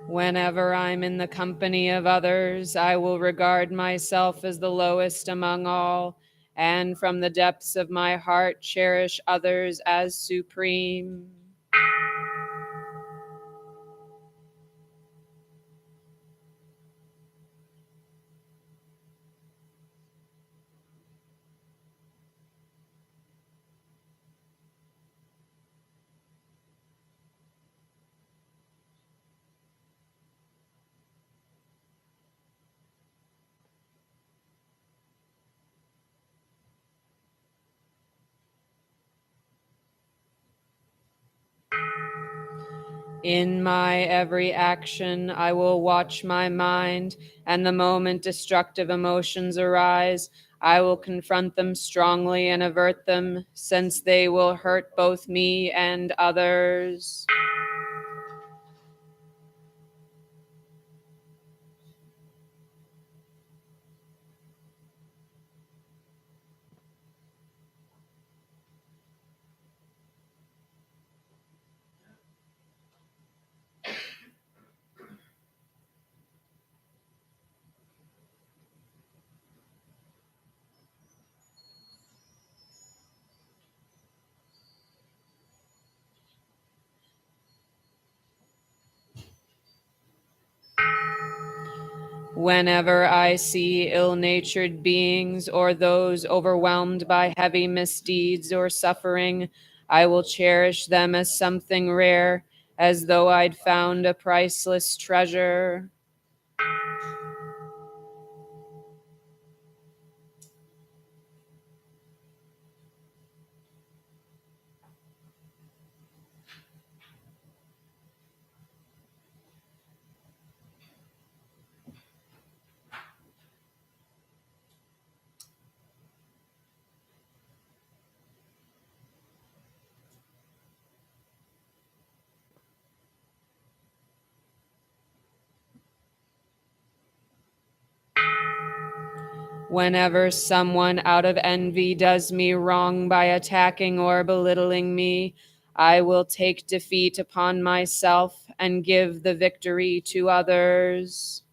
Whenever I'm in the company of others, I will regard myself as the lowest among all, and from the depths of my heart cherish others as supreme. In my every action, I will watch my mind, and the moment destructive emotions arise, I will confront them strongly and avert them, since they will hurt both me and others. Whenever I see ill-natured beings or those overwhelmed by heavy misdeeds or suffering, I will cherish them as something rare, as though I'd found a priceless treasure. Whenever someone out of envy does me wrong by attacking or belittling me, I will take defeat upon myself and give the victory to others.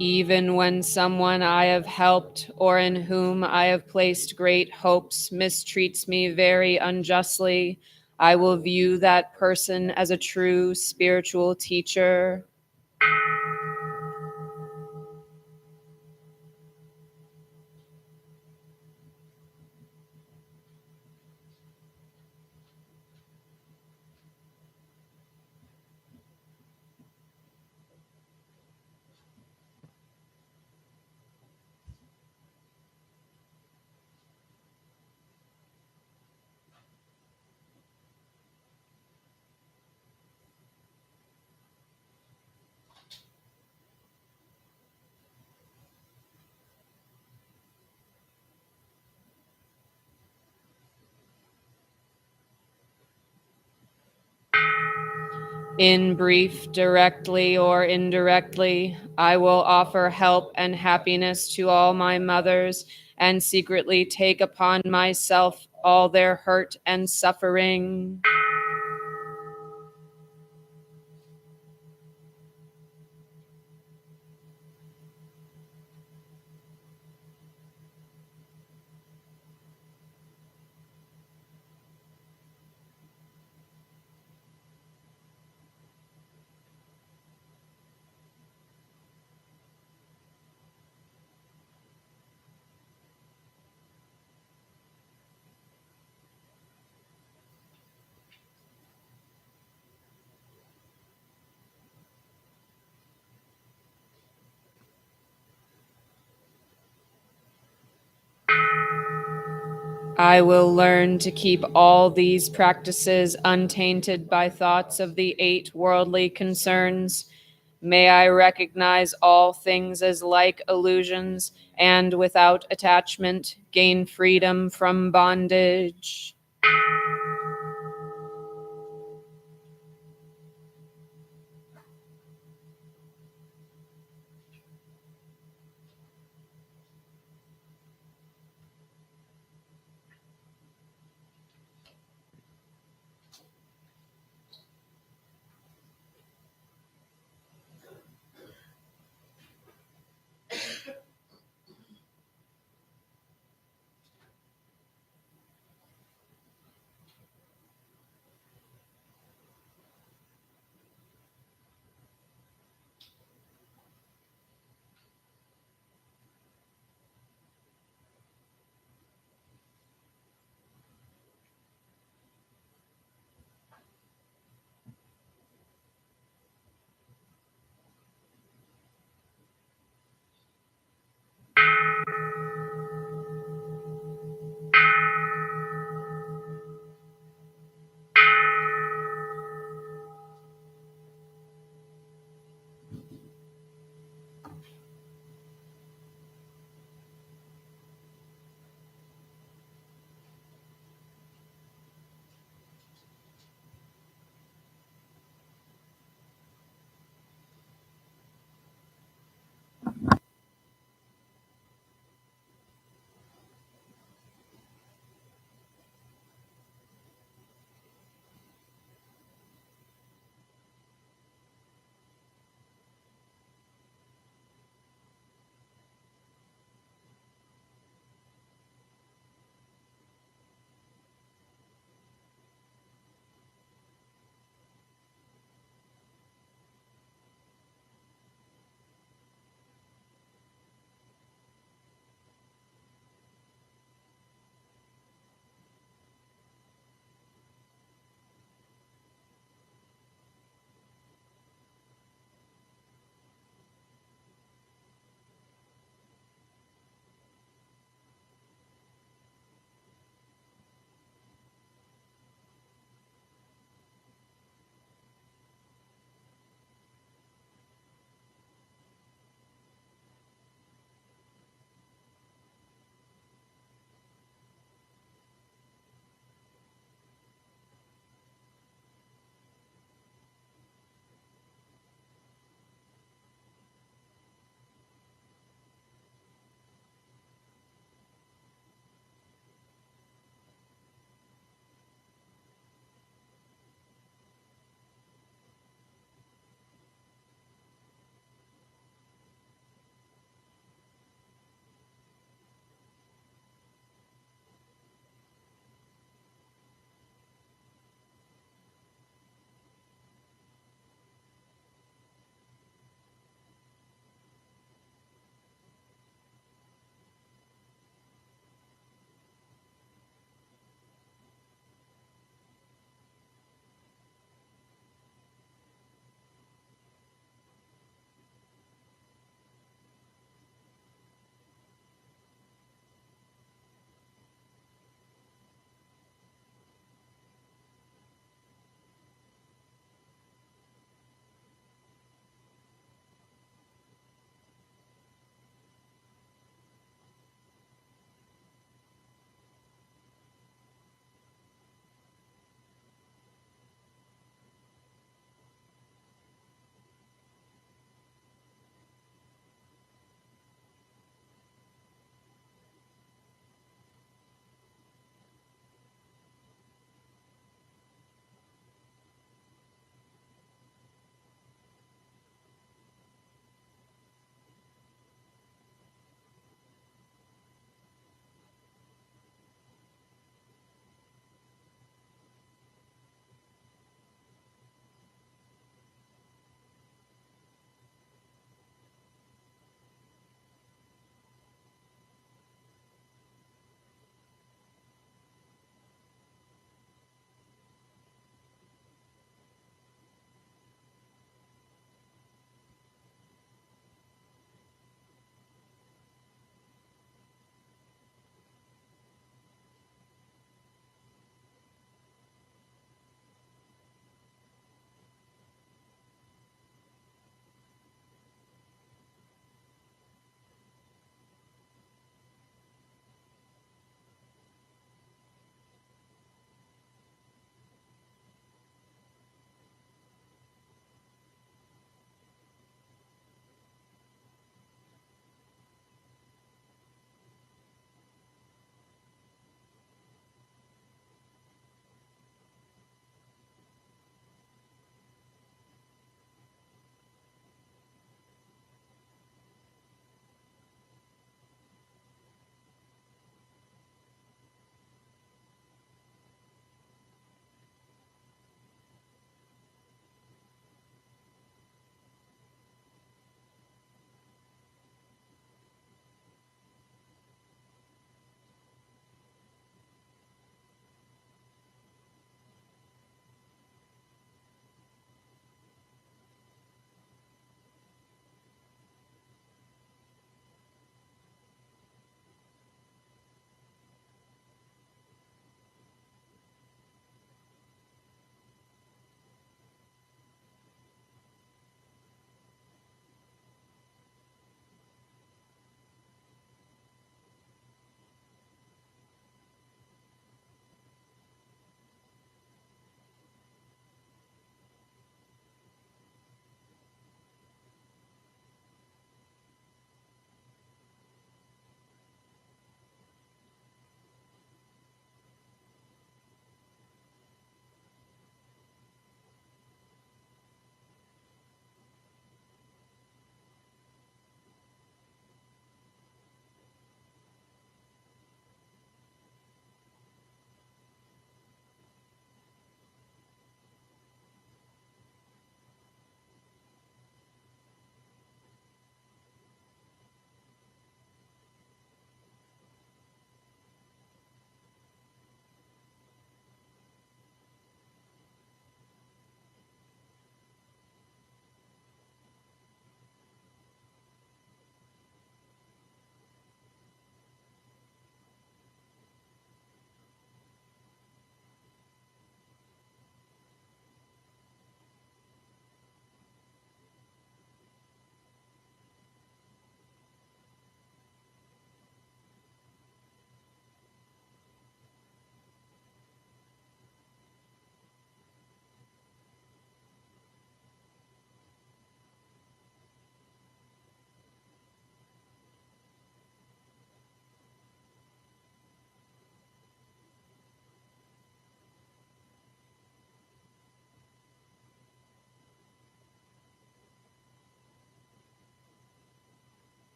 Even when someone I have helped or in whom I have placed great hopes mistreats me very unjustly, I will view that person as a true spiritual teacher. In brief, directly or indirectly, I will offer help and happiness to all my mothers and secretly take upon myself all their hurt and suffering. I will learn to keep all these practices untainted by thoughts of the 8 worldly concerns. May I recognize all things as like illusions, and without attachment gain freedom from bondage.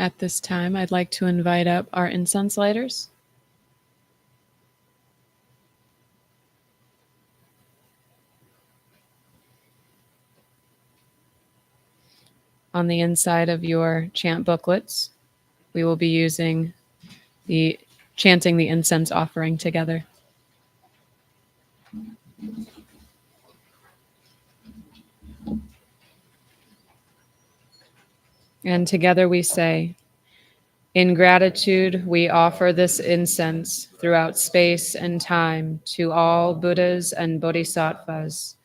At this time, I'd like to invite up our incense lighters. On the inside of your chant booklets, we will be chanting the incense offering together. And together we say, in gratitude, we offer this incense throughout space and time to all Buddhas and Bodhisattvas.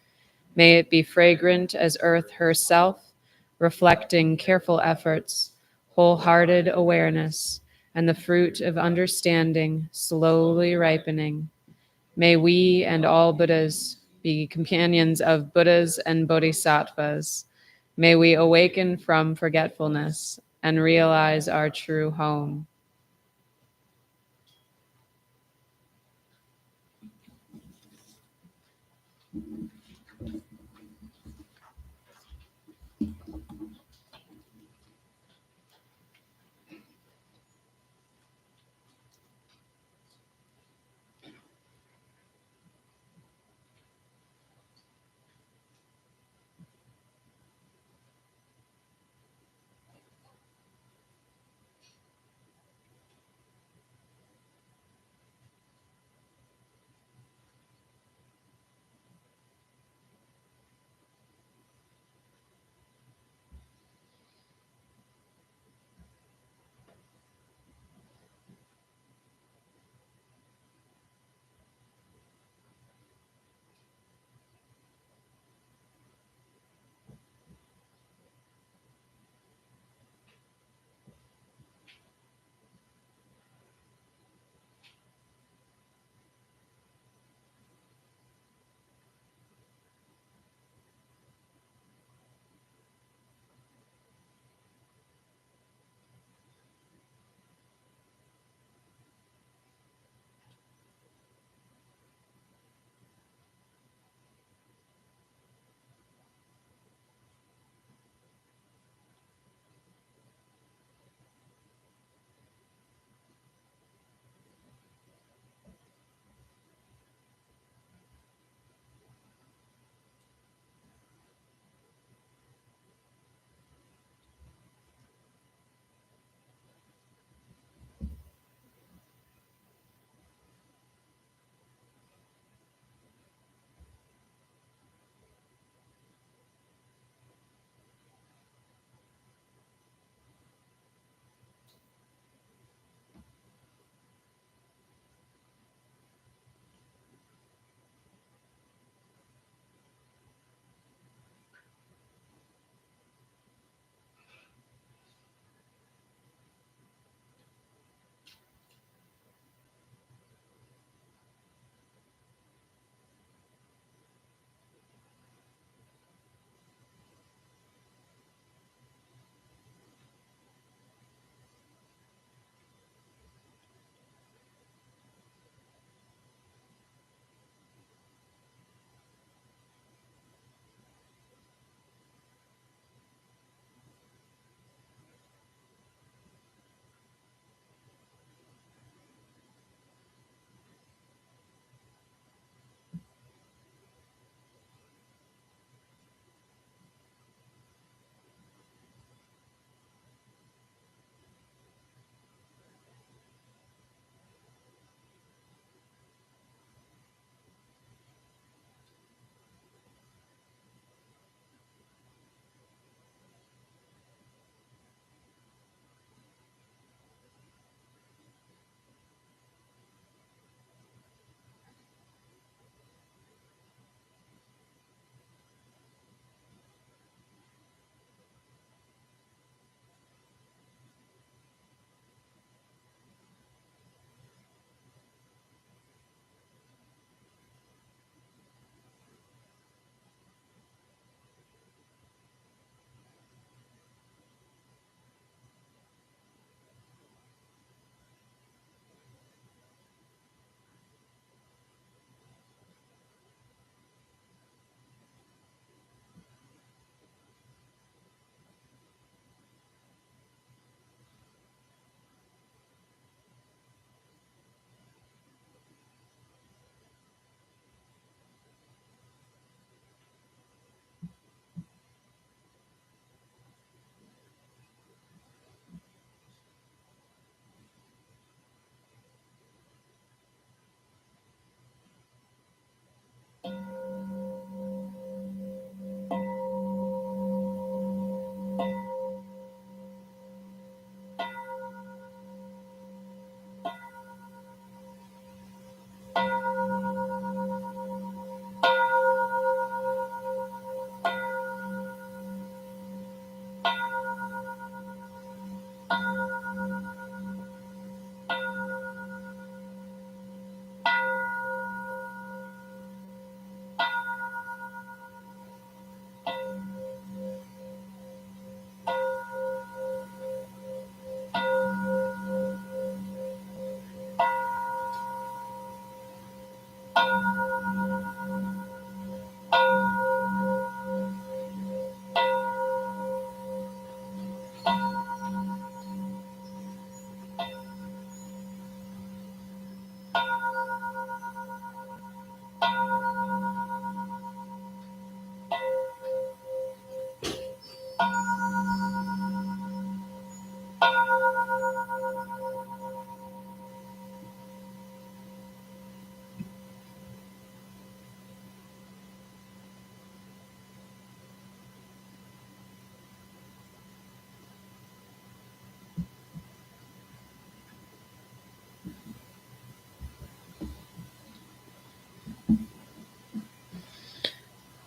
May it be fragrant as earth herself, reflecting careful efforts, wholehearted awareness, and the fruit of understanding slowly ripening. May we and all Buddhas be companions of Buddhas and Bodhisattvas. May we awaken from forgetfulness and realize our true home.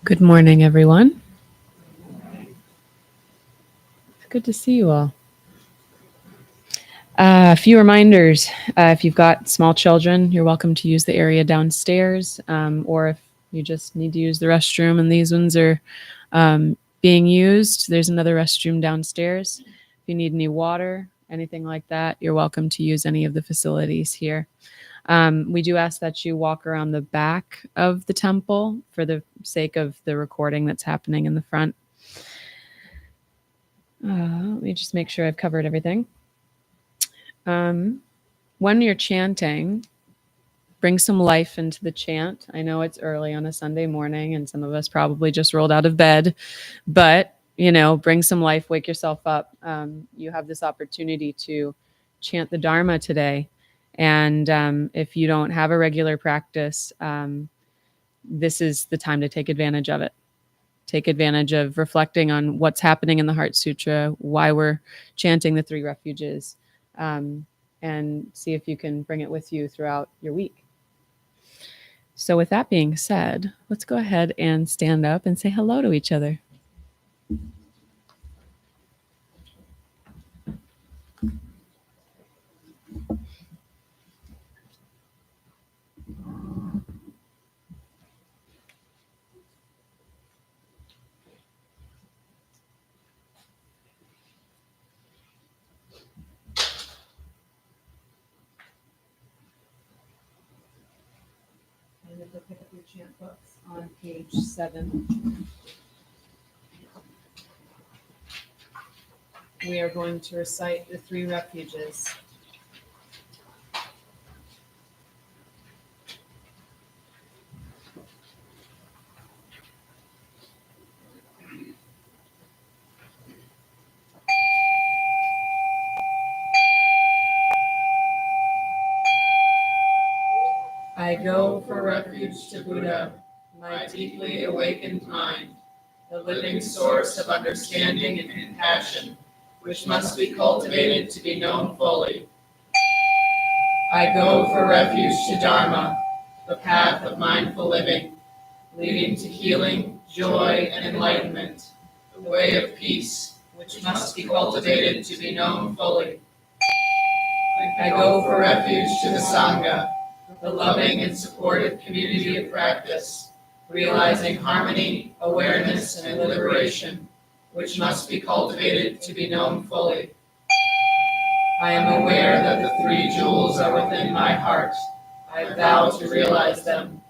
Good morning, everyone. It's good to see you all. A few reminders. If you've got small children, you're welcome to use the area downstairs, or if you just need to use the restroom and these ones are being used, there's another restroom downstairs. If you need any water, anything like that, you're welcome to use any of the facilities here. We do ask that you walk around the back of the temple for the sake of the recording that's happening in the front. Let me just make sure I've covered everything. When you're chanting, bring some life into the chant. I know it's early on a Sunday morning and some of us probably just rolled out of bed, but bring some life, wake yourself up. You have this opportunity to chant the Dharma today. And if you don't have a regular practice, this is the time to take advantage of it. Take advantage of reflecting on what's happening in the Heart Sutra, why we're chanting the 3 refuges, and see if you can bring it with you throughout your week. So with that being said, let's go ahead and stand up and say hello to each other. And pick up your chant books on page 7. We are going to recite the 3 refuges. I go for refuge to Buddha, my deeply awakened mind, the living source of understanding and compassion, which must be cultivated to be known fully. I go for refuge to Dharma, the path of mindful living, leading to healing, joy, and enlightenment, the way of peace, which must be cultivated to be known fully. I go for refuge to the Sangha, the loving and supportive community of practice, realizing harmony, awareness, and liberation, which must be cultivated to be known fully. I am aware that the 3 jewels are within my heart. I vow to realize them.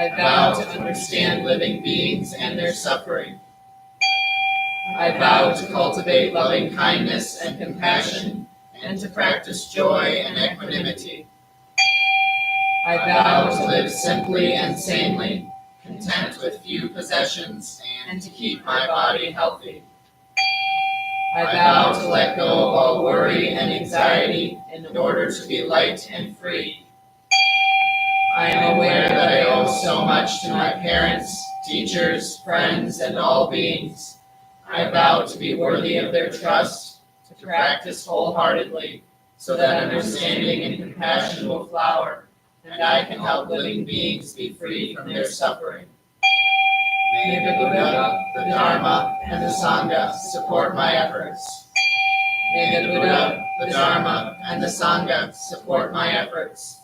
I vow to understand living beings and their suffering. I vow to cultivate loving kindness and compassion, and to practice joy and equanimity. I vow to live simply and sanely, content with few possessions, and to keep my body healthy. I vow to let go of all worry and anxiety in order to be light and free. I am aware that I owe so much to my parents, teachers, friends, and all beings. I vow to be worthy of their trust, to practice wholeheartedly, so that understanding and compassion will flower, and I can help living beings be free from their suffering. May the Buddha, the Dharma, and the Sangha support my efforts. May the Buddha, the Dharma, and the Sangha support my efforts.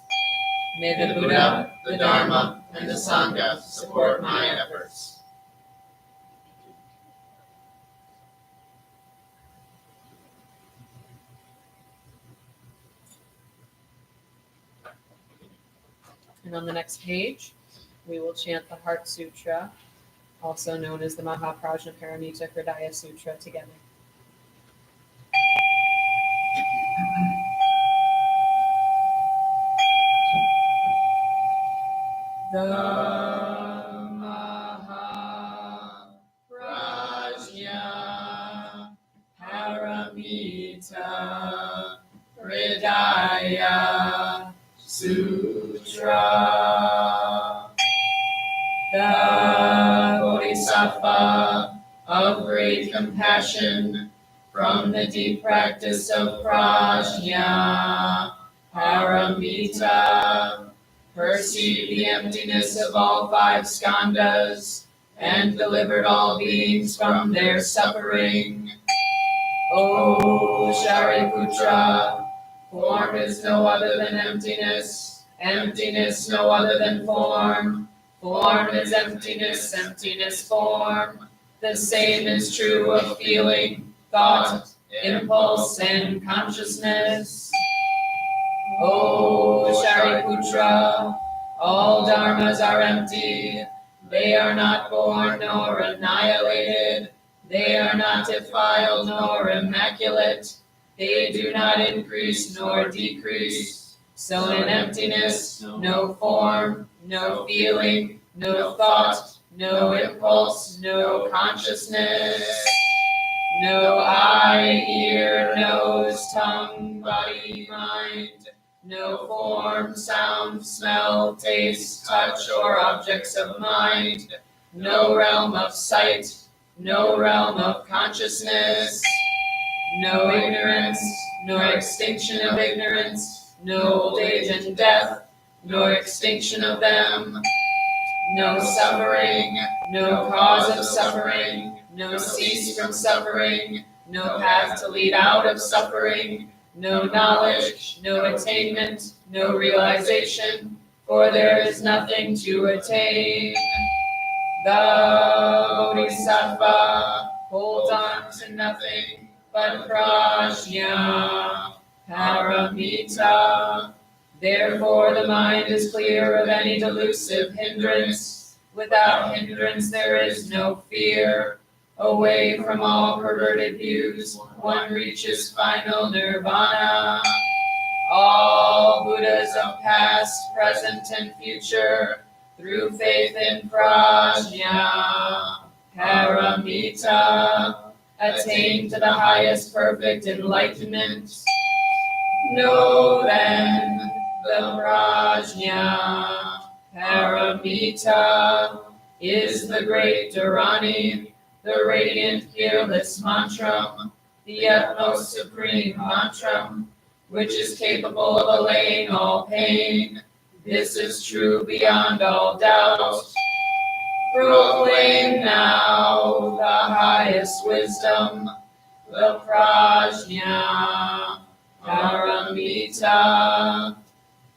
May the Buddha, the Dharma, and the Sangha support my efforts. And on the next page, we will chant the Heart Sutra, also known as the Mahaprajnaparamita Hridaya Sutra, together. The Mahaprajna Paramita Hridaya Sutra. The Bodhisattva of great compassion from the deep practice of Prajna Paramita perceived the emptiness of all five skandhas and delivered all beings from their suffering. O Shariputra, form is no other than emptiness, emptiness no other than form. Form is emptiness, emptiness form. The same is true of feeling, thought, impulse, and consciousness. O Shariputra, all dharmas are empty. They are not born nor annihilated. They are not defiled nor immaculate. They do not increase nor decrease. So in emptiness, no form, no feeling, no thought, no impulse, no consciousness. No eye, ear, nose, tongue, body, mind. No form, sound, smell, taste, touch, or objects of mind. No realm of sight. No realm of consciousness. No ignorance, nor extinction of ignorance. No old age and death, nor extinction of them. No suffering, no cause of suffering. No cease from suffering, no path to lead out of suffering, no knowledge, no attainment, no realization, for there is nothing to attain. The Bodhisattva holds on to nothing but Prajna Paramita. Therefore the mind is clear of any delusive hindrance. Without hindrance there is no fear. Away from all perverted views, one reaches final nirvana. All Buddhas of past, present, and future, through faith in Prajna Paramita, attain to the highest perfect enlightenment. Know then the Prajna Paramita is the great Dharani, the radiant, fearless mantram, the utmost supreme mantram, which is capable of allaying all pain. This is true beyond all doubt. Proclaim now the highest wisdom, the Prajna Paramita.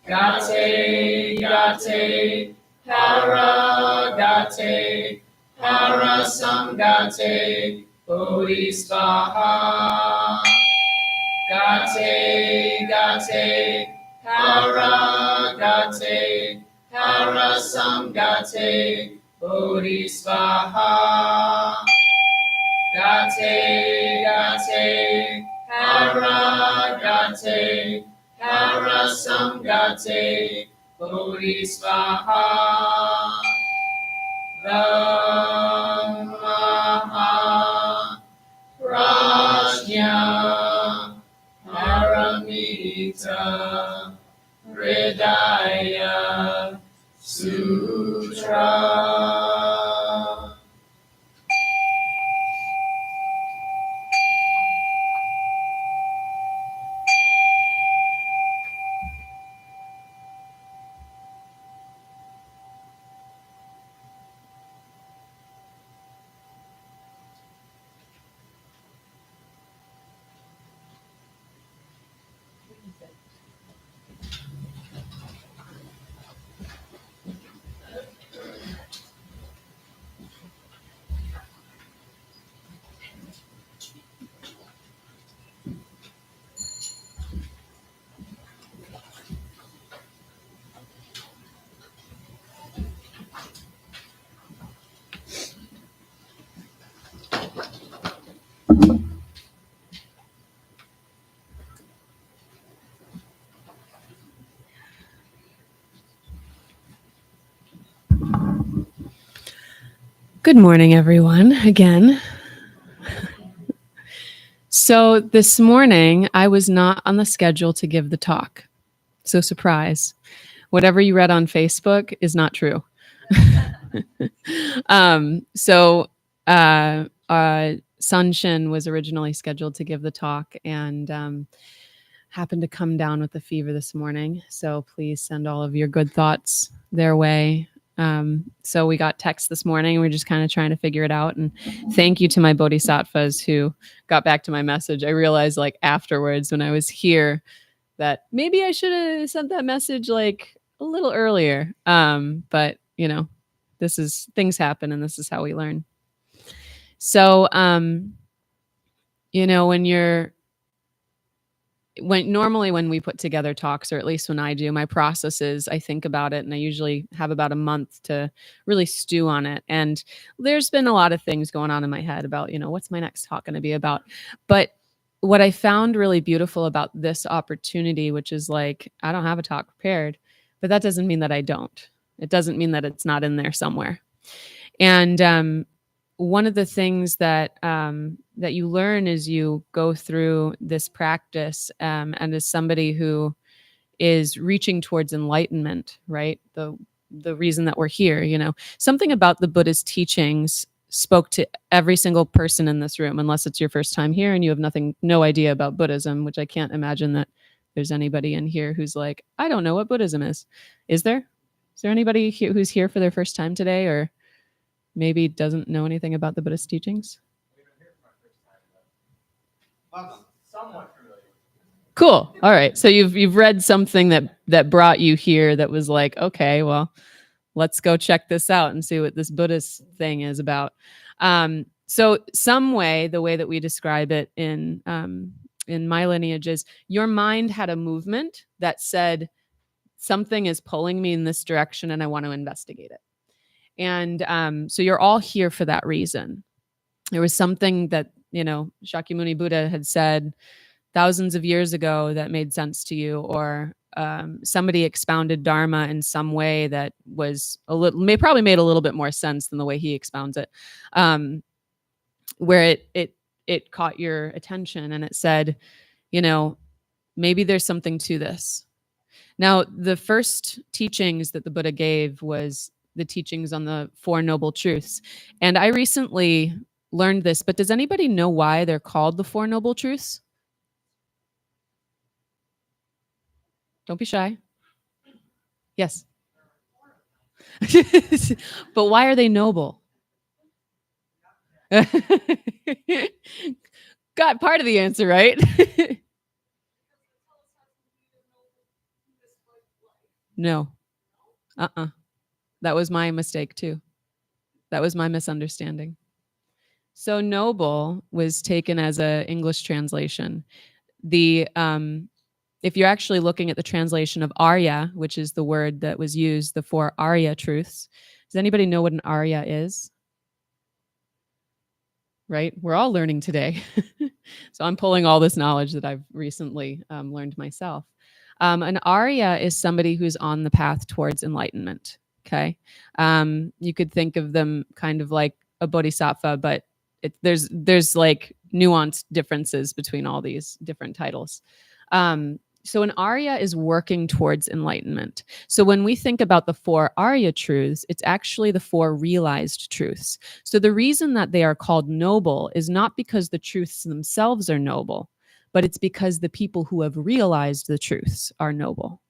Gate, gate, para, gate, Parasamgate Bodhisvaha. Gate, gate, paragate, Parasamgate Bodhisvaha. Gate, gate, paragate, Parasamgate Bodhisvaha. The Mahaprajna Paramita Hridaya Sutra. Good morning, everyone, again. So this morning, I was not on the schedule to give the talk. So surprise. Whatever you read on Facebook is not true. Sunshin was originally scheduled to give the talk and happened to come down with a fever this morning. So please send all of your good thoughts their way. So we got text this morning. We're just kind of trying to figure it out. And thank you to my bodhisattvas who got back to my message. I realized like afterwards when I was here that maybe I should have sent that message like a little earlier. But you know, things happen and this is how we learn. So, you know, normally when we put together talks, or at least when I do, my process is I think about it and I usually have about a month to really stew on it. And there's been a lot of things going on in my head about, you know, what's my next talk going to be about? But what I found really beautiful about this opportunity, which is like, I don't have a talk prepared, but that doesn't mean that I don't. It doesn't mean that it's not in there somewhere. And one of the things that that you learn as you go through this practice, and as somebody who is reaching towards enlightenment, right? The reason that we're here, you know, something about the Buddha's teachings spoke to every single person in this room, unless it's your first time here and you have no idea about Buddhism, which I can't imagine that there's anybody in here who's like, I don't know what Buddhism is. Is there? Is there anybody who's here for their first time today, or maybe doesn't know anything about the Buddhist teachings? Somewhat familiar. Cool. All right. So you've read something that brought you here that was like, okay, well, let's go check this out and see what this Buddhist thing is about. So some way, the way that we describe it in my lineage is your mind had a movement that said something is pulling me in this direction and I want to investigate it. And so you're all here for that reason. There was something that, you know, Shakyamuni Buddha had said thousands of years ago that made sense to you, or somebody expounded Dharma in some way that was probably made a little bit more sense than the way he expounds it, where it caught your attention and it said, you know, maybe there's something to this. Now, the first teachings that the Buddha gave was the teachings on the Four Noble Truths. And I recently learned this, but does anybody know why they're called the Four Noble Truths? Don't be shy. Yes. But why are they noble? Got part of the answer, right? No. That was my mistake too. That was my misunderstanding. So noble was taken as an English translation. If you're actually looking at the translation of Arya, which is the word that was used, the four Arya truths, does anybody know what an Arya is? Right? We're all learning today. So I'm pulling all this knowledge that I've recently learned myself. An Arya is somebody who's on the path towards enlightenment. Okay. You could think of them kind of like a bodhisattva, but there's like nuanced differences between all these different titles. So an Arya is working towards enlightenment. So when we think about the four Arya truths, it's actually the four realized truths. So the reason that they are called noble is not because the truths themselves are noble, but it's because the people who have realized the truths are noble.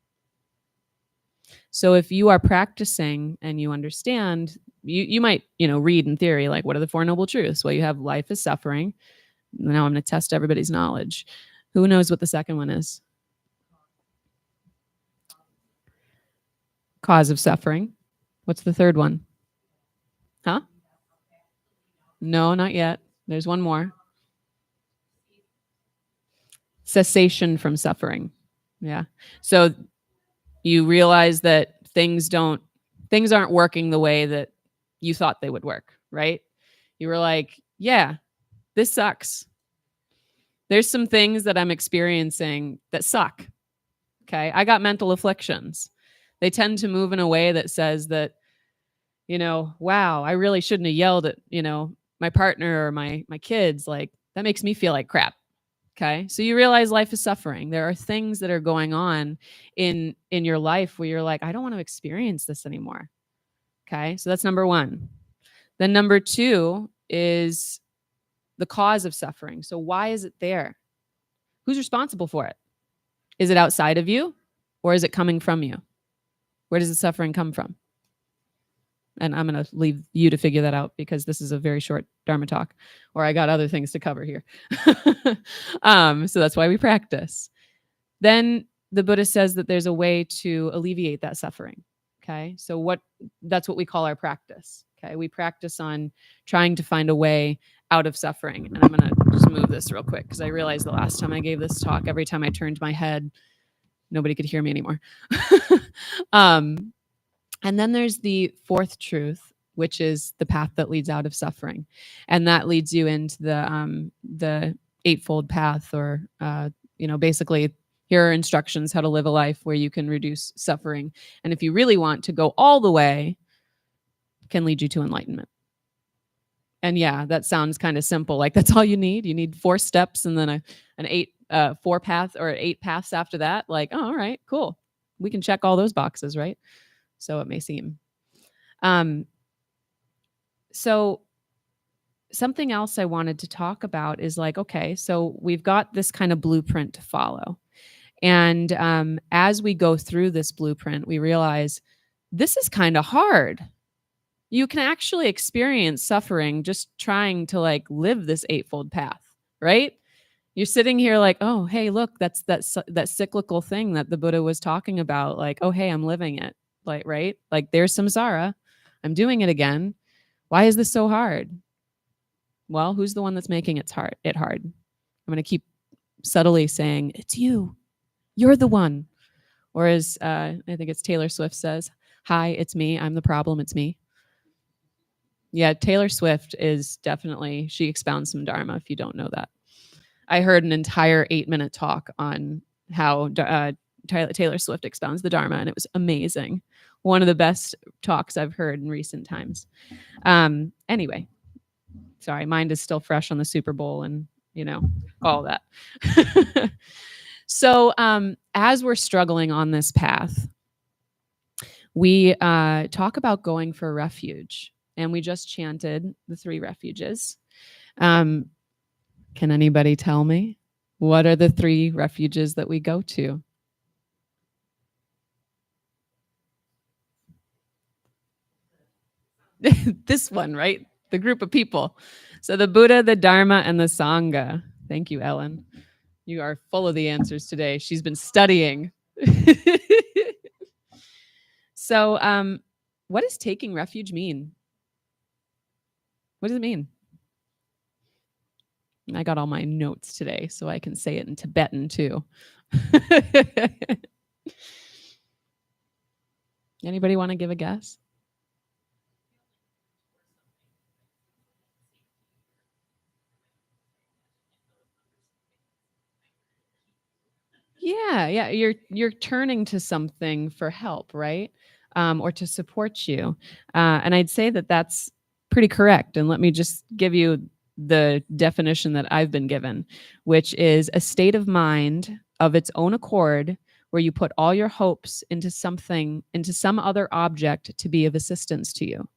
So if you are practicing and you understand, you might, read in theory, like, what are the Four Noble Truths? Well, you have life is suffering. Now I'm going to test everybody's knowledge. Who knows what the second one is? Cause of suffering. What's the third one? Huh? No, not yet. There's one more. Cessation from suffering. Yeah. So you realize that things aren't working the way that you thought they would work, right? You were like, yeah, this sucks. There's some things that I'm experiencing that suck. Okay. I got mental afflictions. They tend to move in a way that says that, wow, I really shouldn't have yelled at, my partner or my kids. Like, that makes me feel like crap. Okay. So you realize life is suffering. There are things that are going on in your life where you're like, I don't want to experience this anymore. Okay. So that's number one. Then number two is the cause of suffering. So why is it there? Who's responsible for it? Is it outside of you or is it coming from you? Where does the suffering come from? And I'm going to leave you to figure that out because this is a very short Dharma talk, or I got other things to cover here. So that's why we practice. Then the Buddha says that there's a way to alleviate that suffering. Okay. So that's what we call our practice. Okay. We practice on trying to find a way out of suffering. And I'm going to just move this real quick because I realized the last time I gave this talk, every time I turned my head, nobody could hear me anymore. And then there's the fourth truth, which is the path that leads out of suffering. And that leads you into the eightfold path, or, basically here are instructions how to live a life where you can reduce suffering. And if you really want to go all the way, can lead you to enlightenment. And yeah, that sounds kind of simple. Like, that's all you need. You need 4 steps and then an 4 path or 8 paths after that. Like, oh, all right, cool. We can check all those boxes, right? So it may seem. So something else I wanted to talk about is like, okay, so we've got this kind of blueprint to follow. And as we go through this blueprint, we realize this is kind of hard. You can actually experience suffering just trying to like live this eightfold path, right? You're sitting here like, oh, hey, look, that's that cyclical thing that the Buddha was talking about. Like, oh, hey, I'm living it. Like, right? Like, there's samsara. I'm doing it again. Why is this so hard? Well, who's the one that's making it hard? I'm going to keep subtly saying, it's you. You're the one. Or as I think it's Taylor Swift says, hi, it's me. I'm the problem. It's me. Yeah, Taylor Swift is definitely, she expounds some Dharma if you don't know that. I heard an entire 8-minute talk on how Taylor Swift expounds the Dharma, and it was amazing. One of the best talks I've heard in recent times. Anyway, sorry, mind is still fresh on the Super Bowl and, all that. So as we're struggling on this path, we talk about going for refuge. And we just chanted the 3 refuges. Can anybody tell me what are the 3 refuges that we go to? This one, right? The group of people. So the Buddha, the Dharma, and the Sangha. Thank you, Ellen. You are full of the answers today. She's been studying. So what does taking refuge mean? What does it mean? I got all my notes today, so I can say it in Tibetan too. Anybody want to give a guess? Yeah. You're turning to something for help, right? Or to support you. And I'd say that that's pretty correct. And let me just give you the definition that I've been given, which is a state of mind of its own accord where you put all your hopes into some other object to be of assistance to you.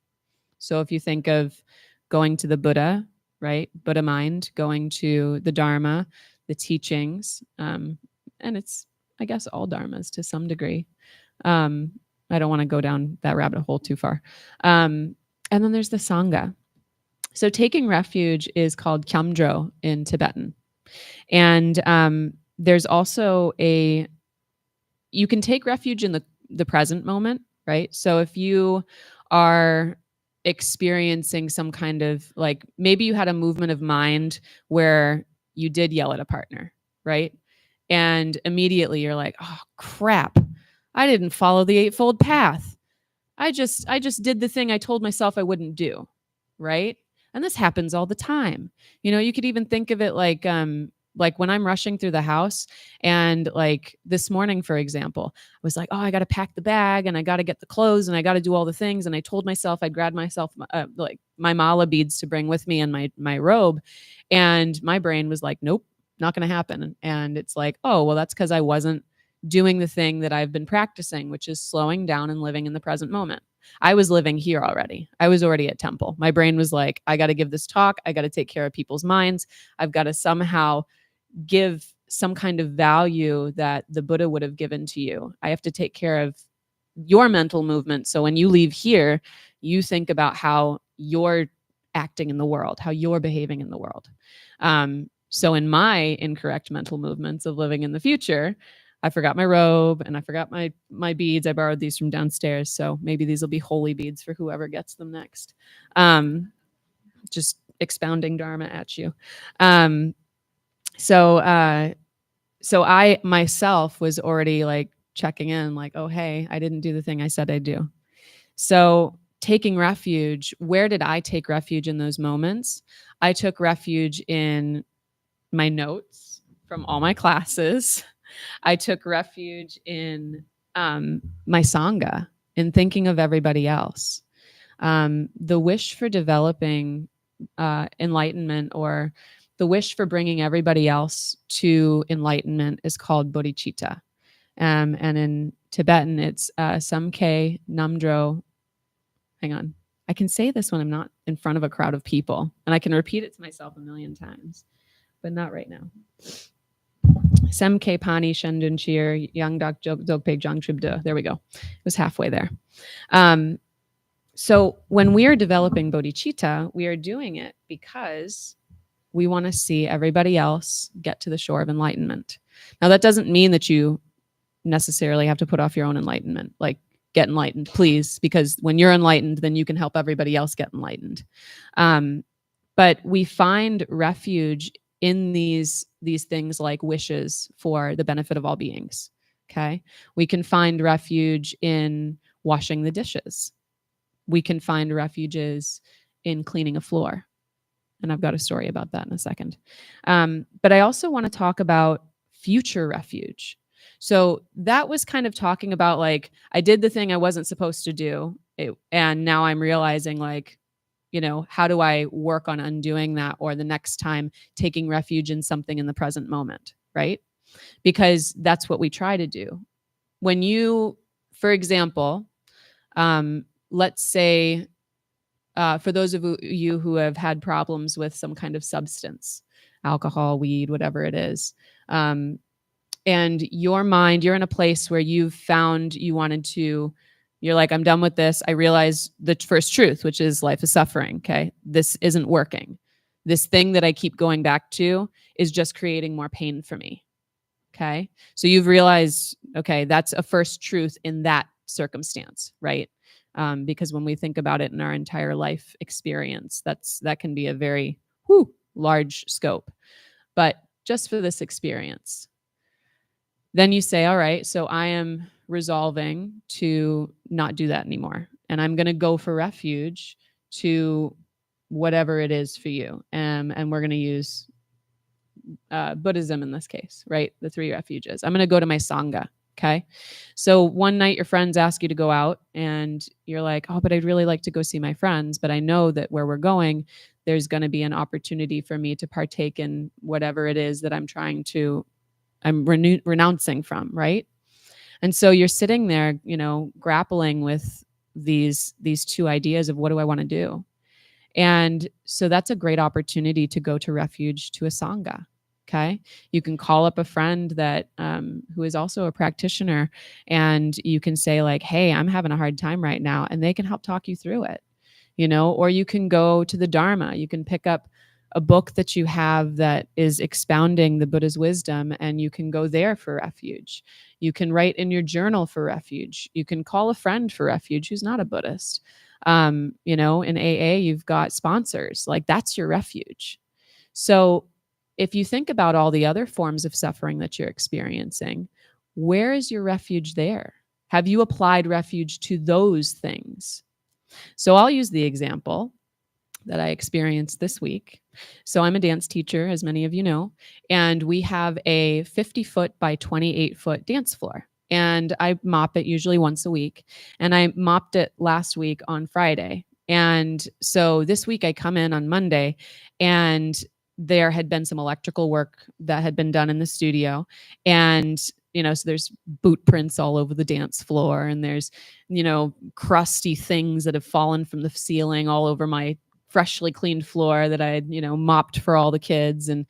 So if you think of going to the Buddha, right? Buddha mind, going to the Dharma, the teachings, and it's, I guess, all dharmas to some degree. I don't want to go down that rabbit hole too far. And then there's the Sangha. So taking refuge is called kyamdro in Tibetan. And there's also you can take refuge in the present moment, right? So if you are experiencing some kind of, like, maybe you had a movement of mind where you did yell at a partner, right? And immediately you're like, oh, crap. I didn't follow the eightfold path. I just did the thing I told myself I wouldn't do, right? And this happens all the time. You could even think of it like Like when I'm rushing through the house, and like this morning, for example, I was like, oh, I got to pack the bag and I got to get the clothes and I got to do all the things. And I told myself I'd grab myself like my mala beads to bring with me and my robe. And my brain was like, nope, not going to happen. And it's like, oh, well, that's because I wasn't doing the thing that I've been practicing, which is slowing down and living in the present moment. I was living here already. I was already at temple. My brain was like, I got to give this talk. I got to take care of people's minds. I've got to somehow give some kind of value that the Buddha would have given to you. I have to take care of your mental movement. So when you leave here, you think about how you're acting in the world, how you're behaving in the world. So in my incorrect mental movements of living in the future, I forgot my robe and I forgot my beads. I borrowed these from downstairs. So maybe these will be holy beads for whoever gets them next. Just expounding Dharma at you. So I myself was already like checking in, like, oh, hey, I didn't do the thing I said I'd do. So taking refuge, where did I take refuge in those moments? I took refuge in my notes from all my classes. I took refuge in my Sangha, in thinking of everybody else. The wish for developing enlightenment, or the wish for bringing everybody else to enlightenment, is called bodhicitta. And in Tibetan, it's Samke Namdro. Hang on. I can say this when I'm not in front of a crowd of people, and I can repeat it to myself a million times, but not right now. Semke Pani Shendun Chir Yangdak Dokpeg Jangtribde. There we go. It was halfway there. So when we are developing bodhicitta, we are doing it because we want to see everybody else get to the shore of enlightenment. Now, that doesn't mean that you necessarily have to put off your own enlightenment. Like, get enlightened, please, because when you're enlightened, then you can help everybody else get enlightened. But we find refuge in these things like wishes for the benefit of all beings. Okay, we can find refuge in washing the dishes. We can find refuges in cleaning a floor. And I've got a story about that in a second. But I also want to talk about future refuge. So that was kind of talking about, like, I did the thing I wasn't supposed to do. And now I'm realizing, like, how do I work on undoing that, or the next time taking refuge in something in the present moment, right? Because that's what we try to do. When you, for example, let's say, for those of you who have had problems with some kind of substance, alcohol, weed, whatever it is, and your mind, you're in a place where you've found you're like, I'm done with this. I realize the first truth, which is life is suffering. Okay. This isn't working. This thing that I keep going back to is just creating more pain for me. Okay. So you've realized, okay, that's a first truth in that circumstance, right? Because when we think about it in our entire life experience, that can be a very large scope. But just for this experience, then you say, all right, so I am resolving to not do that anymore. And I'm going to go for refuge to whatever it is for you. And we're going to use Buddhism in this case, right? The 3 refuges. I'm going to go to my Sangha. Okay. So one night your friends ask you to go out and you're like, oh, but I'd really like to go see my friends. But I know that where we're going, there's going to be an opportunity for me to partake in whatever it is that I'm renouncing from, right? And so you're sitting there, grappling with these 2 ideas of, what do I want to do? And so that's a great opportunity to go to refuge to a Sangha. Okay. You can call up a friend that who is also a practitioner, and you can say, like, hey, I'm having a hard time right now, and they can help talk you through it, or you can go to the Dharma. You can pick up a book that you have that is expounding the Buddha's wisdom, and you can go there for refuge. You can write in your journal for refuge. You can call a friend for refuge who's not a Buddhist. In AA, you've got sponsors. Like, that's your refuge. So if you think about all the other forms of suffering that you're experiencing, where is your refuge there? Have you applied refuge to those things? So I'll use the example. that I experienced this week. So I'm a dance teacher, as many of you know, and we have a 50-foot by 28-foot dance floor. And I mop it usually once a week. And I mopped it last week on Friday. And so this week I come in on Monday, and there had been some electrical work that had been done in the studio. And so there's boot prints all over the dance floor, and there's, crusty things that have fallen from the ceiling all over my freshly cleaned floor that I had, mopped for all the kids. And,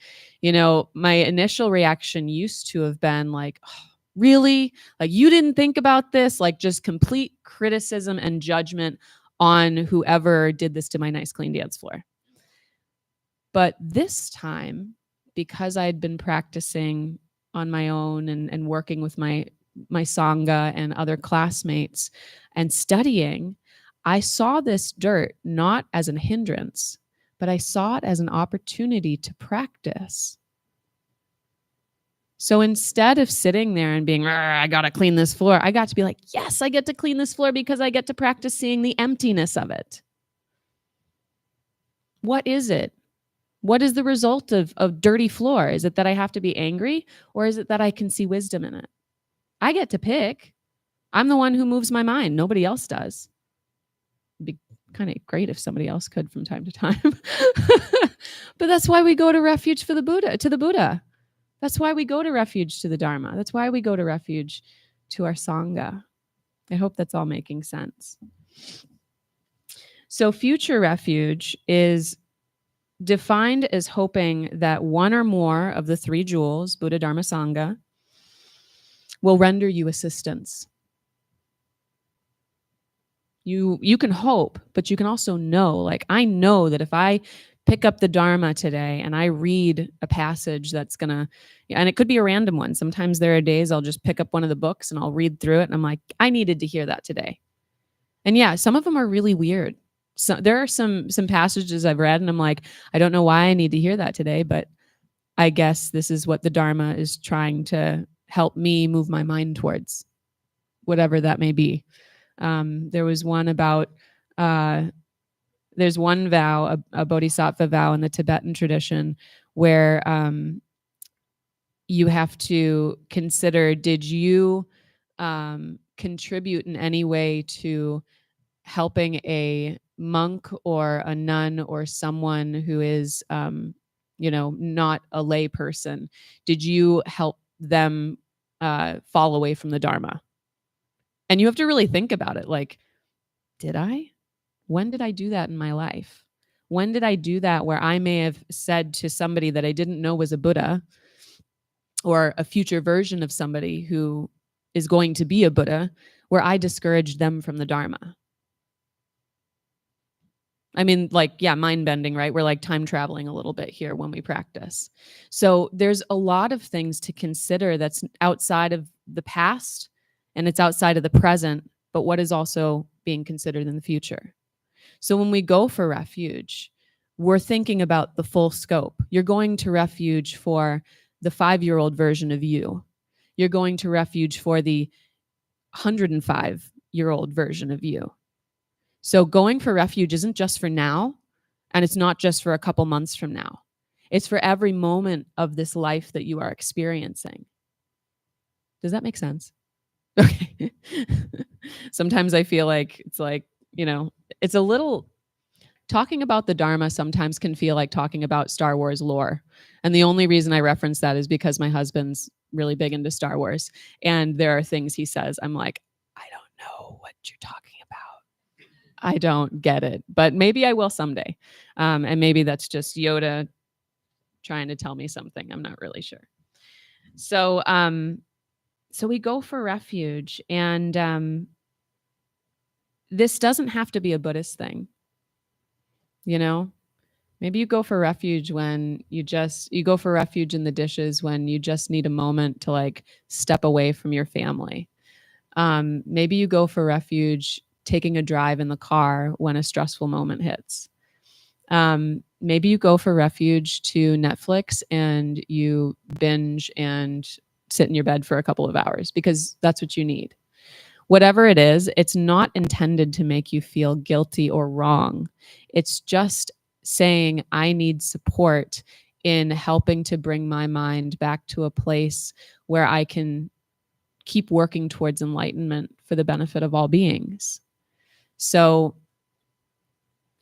my initial reaction used to have been like, oh, really? Like, you didn't think about this? Like, just complete criticism and judgment on whoever did this to my nice clean dance floor. But this time, because I'd been practicing on my own and working with my Sangha and other classmates and studying, I saw this dirt not as a hindrance, but I saw it as an opportunity to practice. So instead of sitting there and being, I got to clean this floor, I got to be like, yes, I get to clean this floor because I get to practice seeing the emptiness of it. What is it? What is the result of dirty floor? Is it that I have to be angry, or is it that I can see wisdom in it? I get to pick. I'm the one who moves my mind. Nobody else does. It'd be kind of great if somebody else could from time to time. But that's why we go to Refuge to the Buddha. That's why we go to Refuge to the Dharma. That's why we go to Refuge to our Sangha. I hope that's all making sense. So future refuge is defined as hoping that one or more of the three jewels, Buddha, Dharma, Sangha, will render you assistance. You can hope, but you can also know, like, I know that if I pick up the Dharma today and I read a passage that's gonna, and it could be a random one. Sometimes there are days I'll just pick up one of the books and I'll read through it and I'm like, I needed to hear that today. And yeah, some of them are really weird. So there are some passages I've read and I'm like, I don't know why I need to hear that today, but I guess this is what the Dharma is trying to help me move my mind towards, whatever that may be. There was one about, there's one vow, a bodhisattva vow in the Tibetan tradition, where you have to consider, did you contribute in any way to helping a monk or a nun or someone who is, not a lay person? Did you help them fall away from the Dharma? And you have to really think about it. Like, did I? When did I do that in my life? When did I do that where I may have said to somebody that I didn't know was a Buddha, or a future version of somebody who is going to be a Buddha, where I discouraged them from the Dharma? I mean, like, yeah, mind bending, right? We're like time traveling a little bit here when we practice. So there's a lot of things to consider that's outside of the past and it's outside of the present, but what is also being considered in the future. So when we go for refuge, we're thinking about the full scope. You're going to refuge for the 5-year-old version of you. You're going to refuge for the 105-year-old version of you. So going for refuge isn't just for now, and it's not just for a couple months from now. It's for every moment of this life that you are experiencing. Does that make sense? Okay. Sometimes I feel like it's like, it's a little, talking about the Dharma sometimes can feel like talking about Star Wars lore. And the only reason I reference that is because my husband's really big into Star Wars. And there are things he says, I'm like, I don't know what you're talking about. I don't get it, but maybe I will someday. And maybe that's just Yoda trying to tell me something. I'm not really sure. So, so we go for refuge, and this doesn't have to be a Buddhist thing. Maybe you go for refuge when you go for refuge in the dishes when you just need a moment to like step away from your family. Maybe you go for refuge taking a drive in the car when a stressful moment hits. Maybe you go for refuge to Netflix and you binge and sit in your bed for a couple of hours because that's what you need. Whatever it is, it's not intended to make you feel guilty or wrong. It's just saying, I need support in helping to bring my mind back to a place where I can keep working towards enlightenment for the benefit of all beings. So,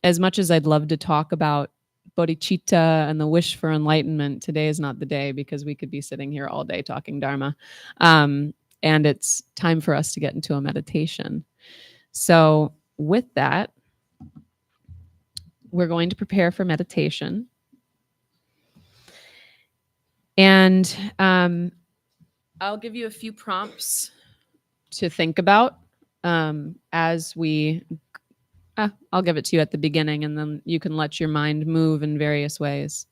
as much as I'd love to talk about bodhicitta and the wish for enlightenment, today is not the day because we could be sitting here all day talking Dharma. And it's time for us to get into a meditation. So, with that, we're going to prepare for meditation. And I'll give you a few prompts to think about as we. I'll give it to you at the beginning, and then you can let your mind move in various ways.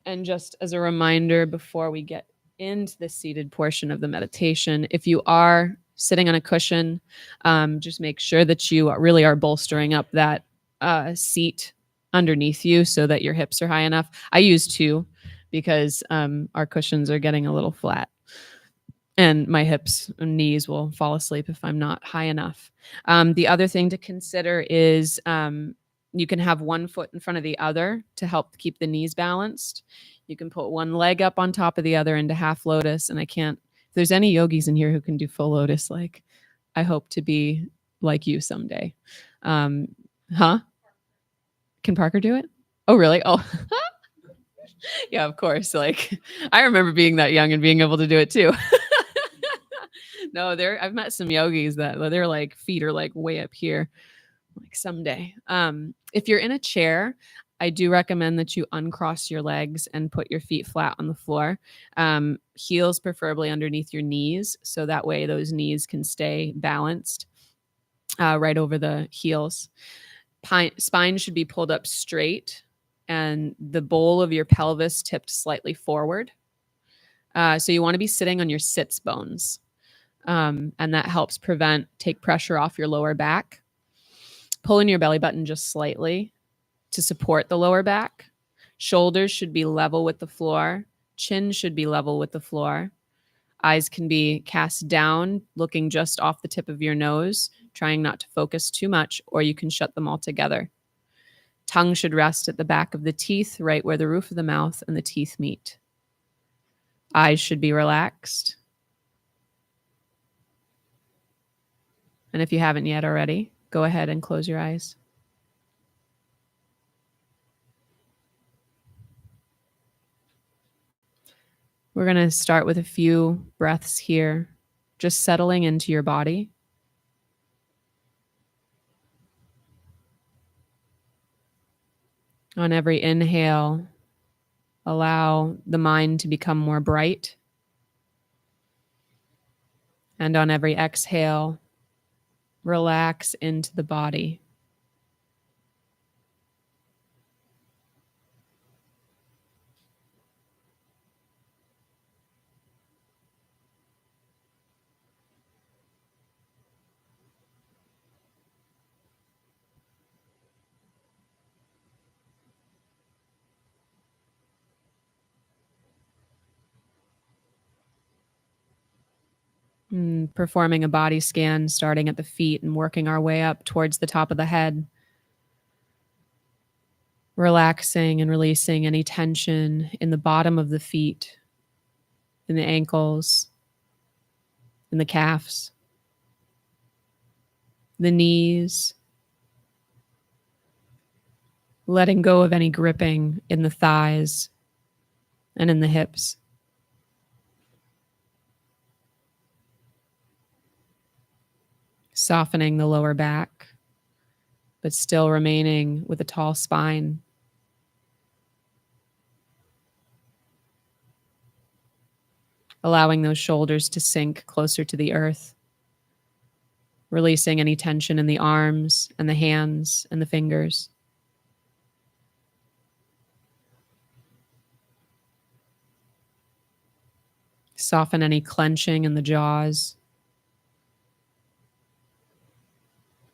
And just as a reminder, before we get into the seated portion of the meditation, if you are sitting on a cushion, just make sure that you really are bolstering up that seat underneath you so that your hips are high enough. I use two because our cushions are getting a little flat. And my hips and knees will fall asleep if I'm not high enough. The other thing to consider is you can have one foot in front of the other to help keep the knees balanced. You can put one leg up on top of the other into half lotus. And if there's any yogis in here who can do full lotus, like I hope to be like you someday. Huh? Can Parker do it? Oh, really? Oh, yeah, of course. Like I remember being that young and being able to do it too. No, I've met some yogis that their like feet are like way up here. Like someday. If you're in a chair, I do recommend that you uncross your legs and put your feet flat on the floor. Heels preferably underneath your knees, so that way those knees can stay balanced right over the heels. Spine should be pulled up straight and the bowl of your pelvis tipped slightly forward. So you want to be sitting on your sits bones. And that helps take pressure off your lower back. Pull in your belly button just slightly to support the lower back. Shoulders should be level with the floor. Chin should be level with the floor. Eyes can be cast down, looking just off the tip of your nose, trying not to focus too much, or you can shut them all together. Tongue should rest at the back of the teeth, right where the roof of the mouth and the teeth meet. Eyes should be relaxed. And if you haven't yet already, go ahead and close your eyes. We're going to start with a few breaths here, just settling into your body. On every inhale, allow the mind to become more bright. And on every exhale, relax into the body. Performing a body scan, starting at the feet and working our way up towards the top of the head. Relaxing and releasing any tension in the bottom of the feet, in the ankles, in the calves, the knees. Letting go of any gripping in the thighs and in the hips. Softening the lower back, but still remaining with a tall spine. Allowing those shoulders to sink closer to the earth. Releasing any tension in the arms and the hands and the fingers. Soften any clenching in the jaws.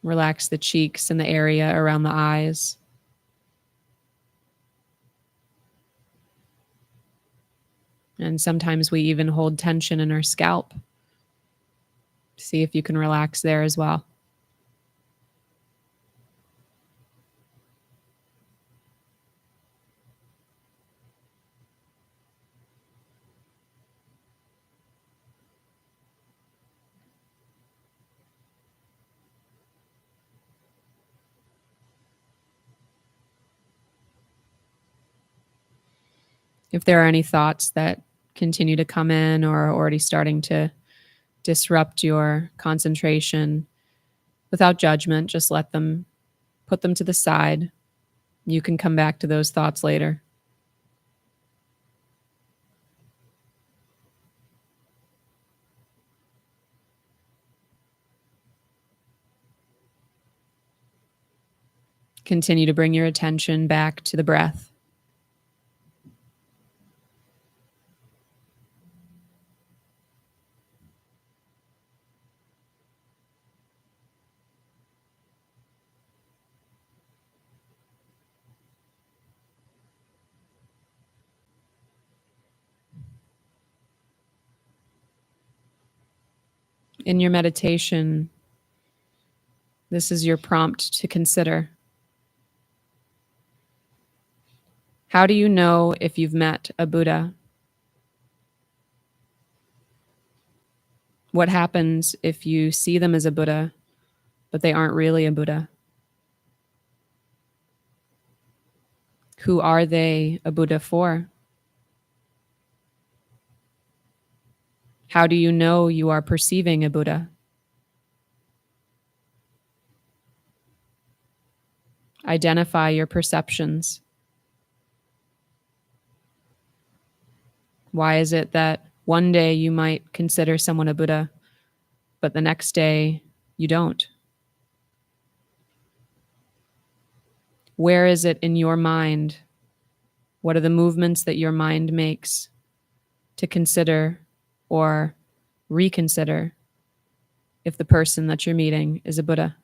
Relax the cheeks and the area around the eyes. And sometimes we even hold tension in our scalp. See if you can relax there as well. If there are any thoughts that continue to come in or are already starting to disrupt your concentration, without judgment, just put them to the side. You can come back to those thoughts later. Continue to bring your attention back to the breath. In your meditation, this is your prompt to consider. How do you know if you've met a Buddha? What happens if you see them as a Buddha, but they aren't really a Buddha? Who are they a Buddha for? How do you know you are perceiving a Buddha? Identify your perceptions. Why is it that one day you might consider someone a Buddha, but the next day you don't? Where is it in your mind? What are the movements that your mind makes to consider or reconsider if the person that you're meeting is a Buddha?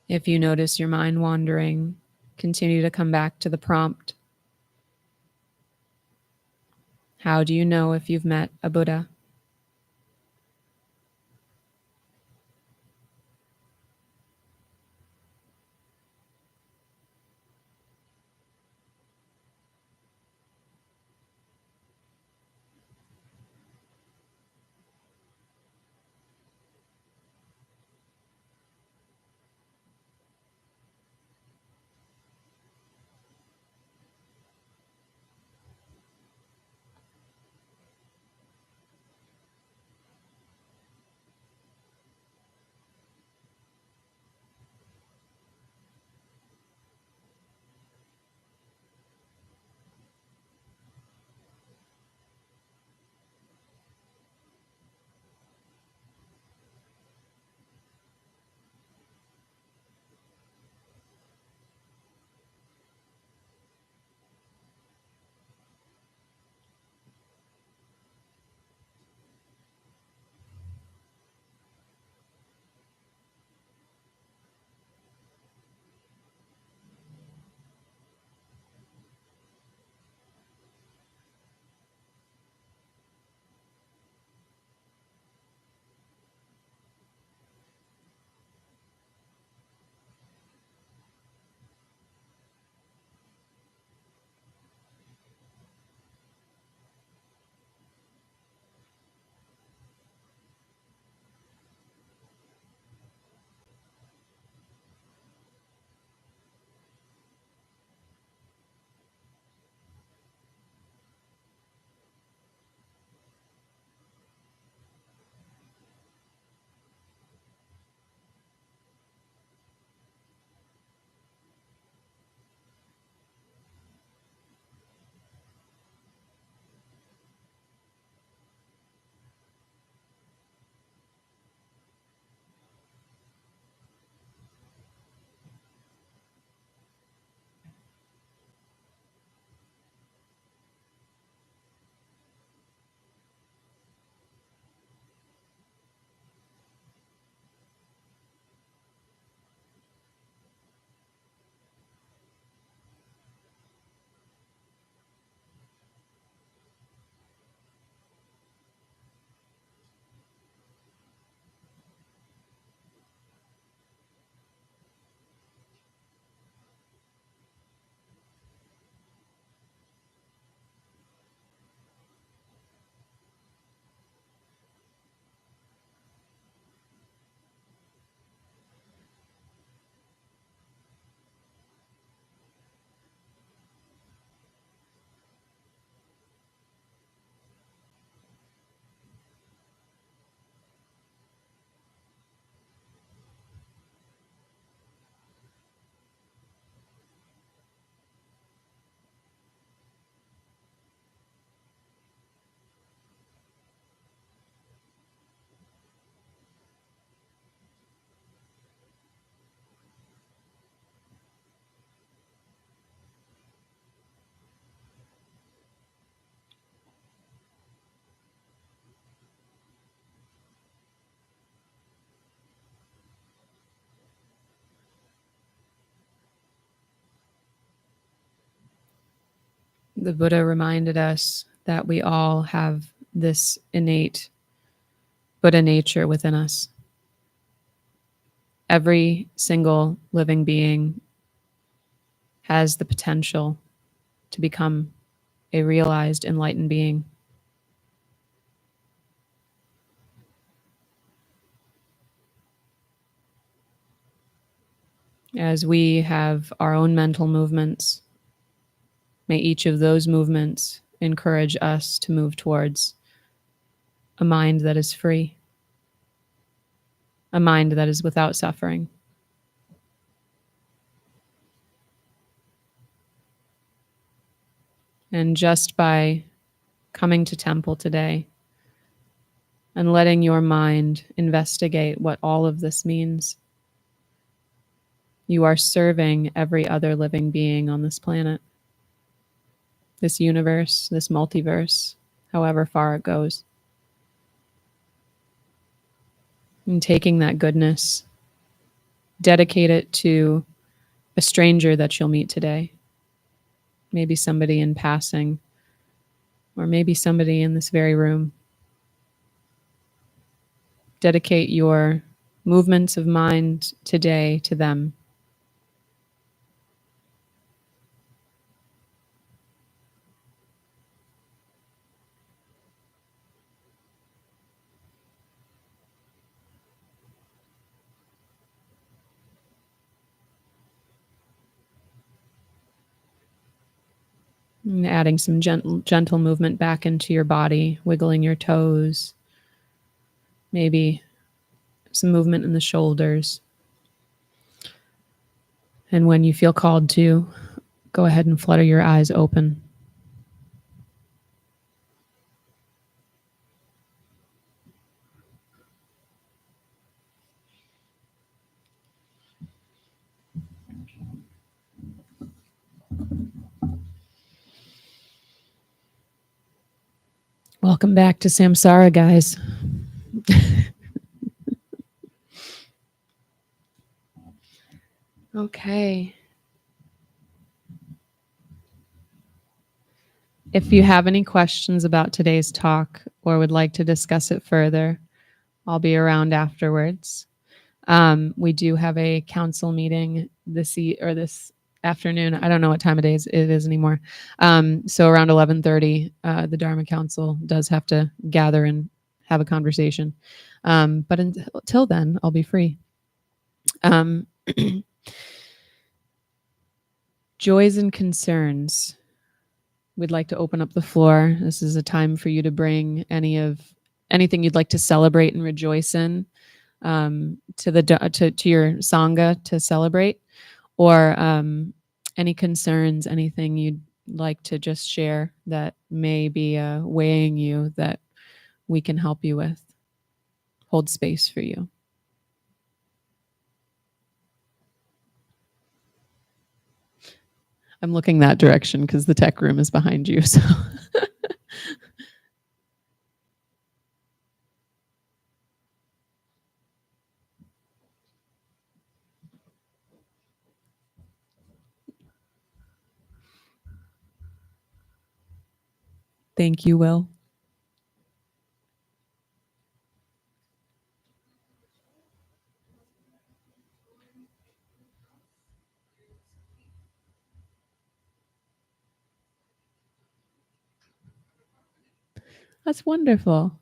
If you notice your mind wandering, continue to come back to the prompt. How do you know if you've met a Buddha? The Buddha reminded us that we all have this innate Buddha nature within us. Every single living being has the potential to become a realized, enlightened being. As we have our own mental movements, may each of those movements encourage us to move towards a mind that is free, a mind that is without suffering. And just by coming to temple today and letting your mind investigate what all of this means, you are serving every other living being on this planet, this universe, this multiverse, however far it goes. And taking that goodness, dedicate it to a stranger that you'll meet today. Maybe somebody in passing, or maybe somebody in this very room. Dedicate your movements of mind today to them. And adding some gentle movement back into your body, wiggling your toes, maybe some movement in the shoulders. And when you feel called to, go ahead and flutter your eyes open. Welcome back to Samsara, guys. Okay. If you have any questions about today's talk or would like to discuss it further, I'll be around afterwards. We do have a council meeting this afternoon. I don't know what time of day it is anymore. So around 11:30, the Dharma Council does have to gather and have a conversation. But until then, I'll be free. Joys and concerns. We'd like to open up the floor. This is a time for you to bring anything you'd like to celebrate and rejoice in to your sangha to celebrate, or any concerns, anything you'd like to just share that may be weighing you that we can help you with. Hold space for you. I'm looking that direction because the tech room is behind you. So. Thank you, Will. That's wonderful.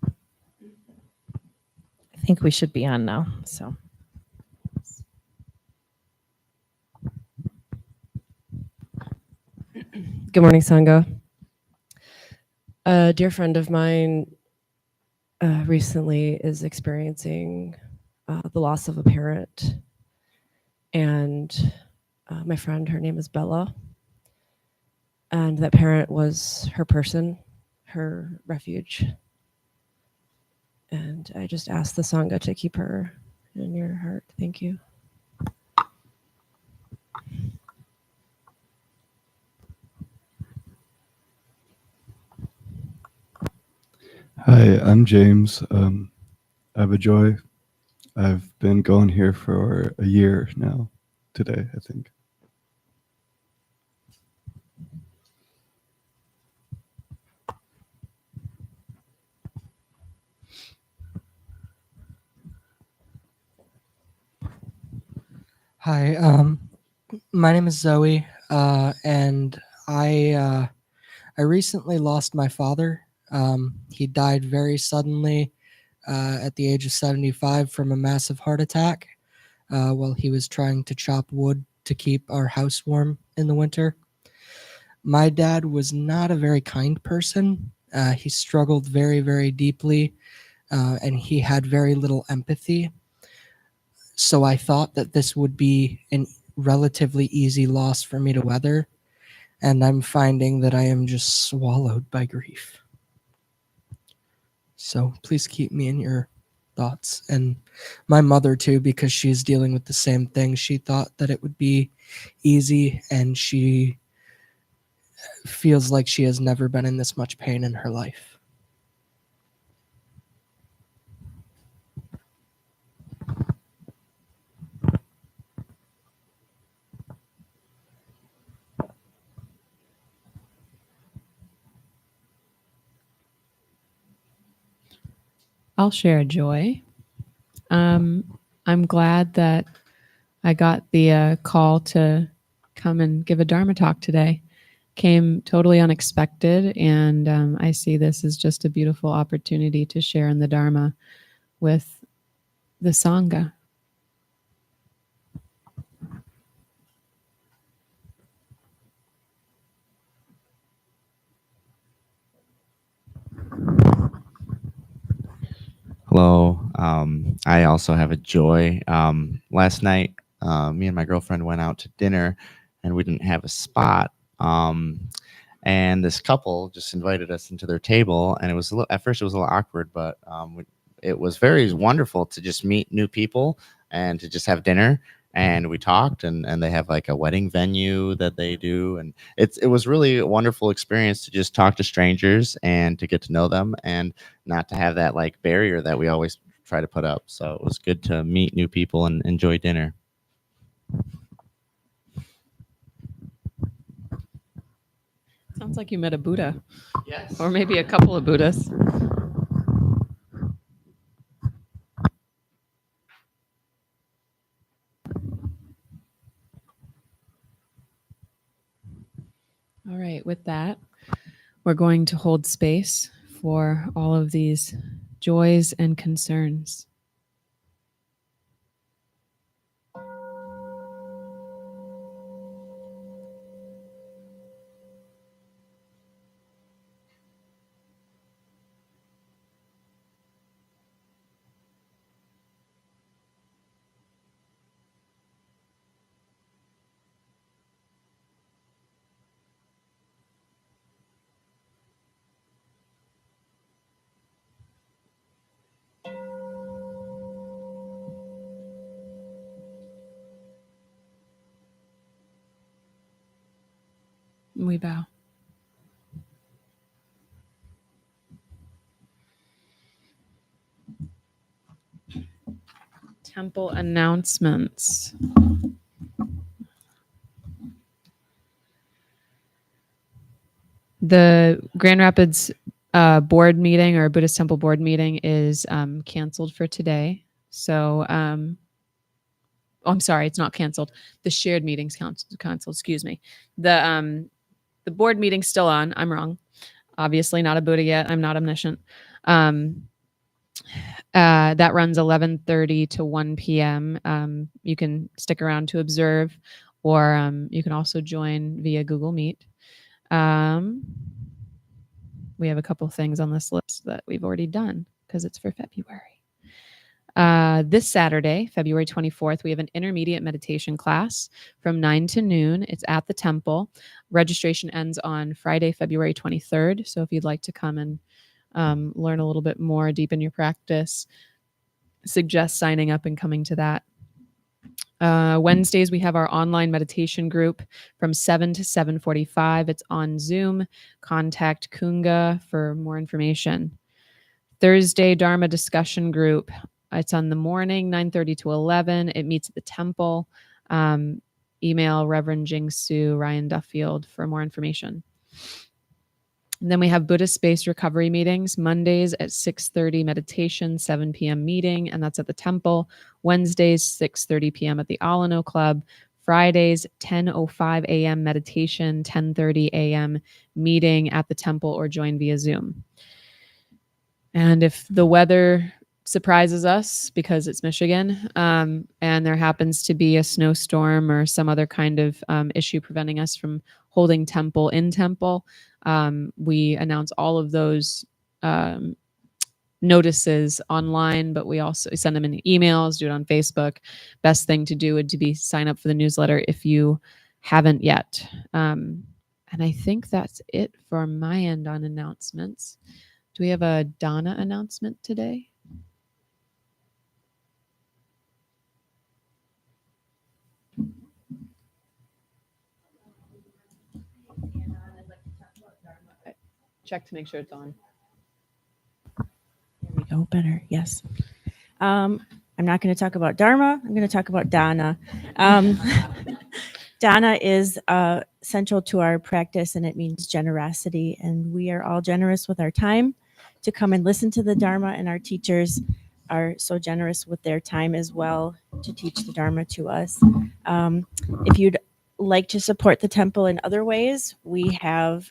I think we should be on now. So, good morning, Sangha. A dear friend of mine recently is experiencing the loss of a parent, and my friend, her name is Bella, and that parent was her person, her refuge. And I just asked the Sangha to keep her in your heart. Thank you. Hi, I'm James. I have a joy I've been going here for a year now, today, I think. Hi, my name is Zoe, and I recently lost my father. He died very suddenly at the age of 75 from a massive heart attack while he was trying to chop wood to keep our house warm in the winter. My dad was not a very kind person. He struggled very, very deeply, and he had very little empathy. So I thought that this would be an relatively easy loss for me to weather, and I'm finding that I am just swallowed by grief. So please keep me in your thoughts, and my mother too, because she's dealing with the same thing. She thought that it would be easy, and she feels like she has never been in this much pain in her life. I'll share a joy. I'm glad that I got the call to come and give a Dharma talk today. Came totally unexpected, and I see this as just a beautiful opportunity to share in the Dharma with the Sangha. Hello. I also have a joy. Last night, me and my girlfriend went out to dinner, and we didn't have a spot. And this couple just invited us into their table, and it was at first it was a little awkward, but it was very wonderful to just meet new people and to just have dinner. And we talked, and they have like a wedding venue that they do, and it was really a wonderful experience to just talk to strangers and to get to know them, and not to have that like barrier that we always try to put up. So it was good to meet new people and enjoy dinner. Sounds like you met a Buddha. Yes. Or maybe a couple of Buddhas. All right, with that, we're going to hold space for all of these joys and concerns. We bow. Temple announcements. The Grand Rapids board meeting, or Buddhist Temple board meeting, is canceled for today. So, I'm sorry, it's not canceled. The shared meeting's canceled. Excuse me. The board meeting's still on. I'm wrong. Obviously, not a Buddha yet. I'm not omniscient. That runs 11:30 to 1 p.m. You can stick around to observe, or you can also join via Google Meet. We have a couple things on this list that we've already done because it's for February. This Saturday, February 24th, we have an intermediate meditation class from 9 to noon. It's at the temple. Registration ends on Friday, February 23rd. So if you'd like to come and learn a little bit more, deepen your practice, suggest signing up and coming to that. Wednesdays, we have our online meditation group from 7 to 7:45. It's on Zoom. Contact Kunga for more information. Thursday, Dharma discussion group It's on the morning, 9:30 to 11. It meets at the temple. Email Reverend Igye Su, Ryan Duffield for more information. And then we have Buddhist-based recovery meetings, Mondays at 6:30 meditation, 7 p.m. meeting, and that's at the temple. Wednesdays, 6:30 p.m. at the Alano Club. Fridays, 10:05 a.m. meditation, 10:30 a.m. meeting at the temple, or join via Zoom. And if the weather surprises us, because it's Michigan, and there happens to be a snowstorm or some other kind of issue preventing us from holding temple in temple, we announce all of those notices online, but we also send them in emails, do it on Facebook. Best thing to do would to be sign up for the newsletter if you haven't yet. And I think that's it for my end on announcements. Do we have a Donna announcement today? Check to make sure it's on. There we go. Better. Yes. I'm not going to talk about Dharma. I'm going to talk about Dana. Dana is central to our practice, and it means generosity. And we are all generous with our time to come and listen to the Dharma, and our teachers are so generous with their time as well to teach the Dharma to us. If you'd like to support the temple in other ways, we have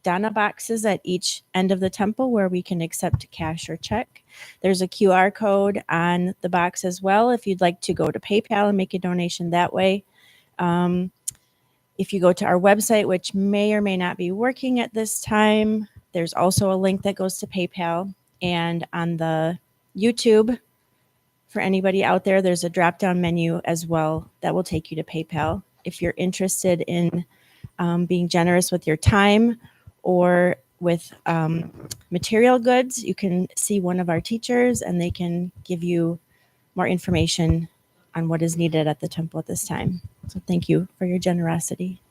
Dana boxes at each end of the temple where we can accept cash or check. There's a QR code on the box as well if you'd like to go to PayPal and make a donation that way. If you go to our website, which may or may not be working at this time, there's also a link that goes to PayPal. And on the YouTube, for anybody out there, there's a drop-down menu as well that will take you to PayPal. If you're interested in being generous with your time or with material goods, you can see one of our teachers and they can give you more information on what is needed at the temple at this time. So thank you for your generosity.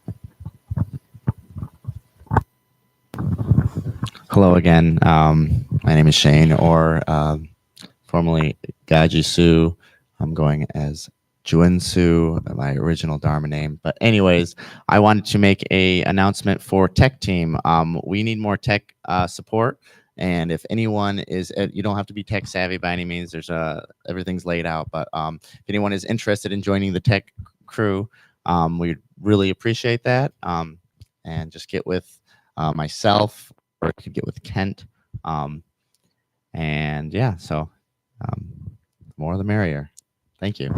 Hello again. My name is Shane, or formerly Igye Su. I'm going as Juen Su, my original Dharma name. But anyways, I wanted to make a announcement for Tech Team. We need more tech support. And if anyone is, you don't have to be tech savvy by any means. There's everything's laid out. But if anyone is interested in joining the tech crew, we'd really appreciate that. And just get with myself, or you could get with Kent. And yeah, so more the merrier. Thank you.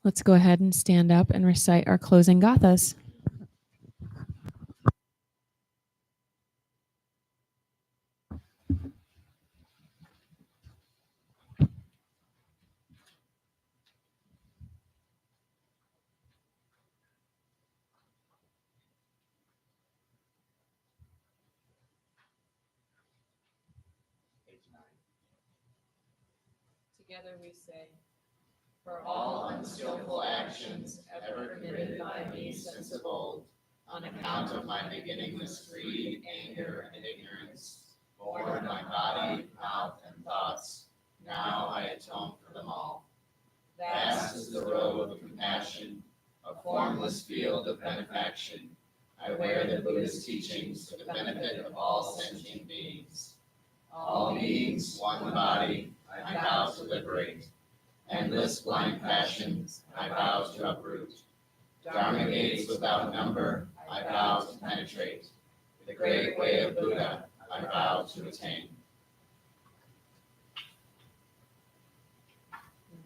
Let's go ahead and stand up and recite our closing gathas. Together we say, For all unskillful actions ever committed by me since of old, on account of my beginningless greed, anger, and ignorance, born by body, mouth, and thoughts, now I atone for them all. Vast is the road of compassion, a formless field of benefaction. I wear the Buddhist teachings for the benefit of all sentient beings. All beings, one body, I vow to liberate. Endless blind passions, I vow to uproot. Dharma gates without number, I vow to penetrate. The great way of Buddha, I vow to attain.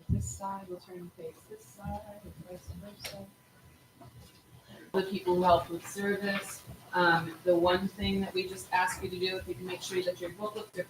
This side will turn and face this side, and vice versa. The people who help with service. The one thing that we just ask you to do, if you can make sure that your booklets are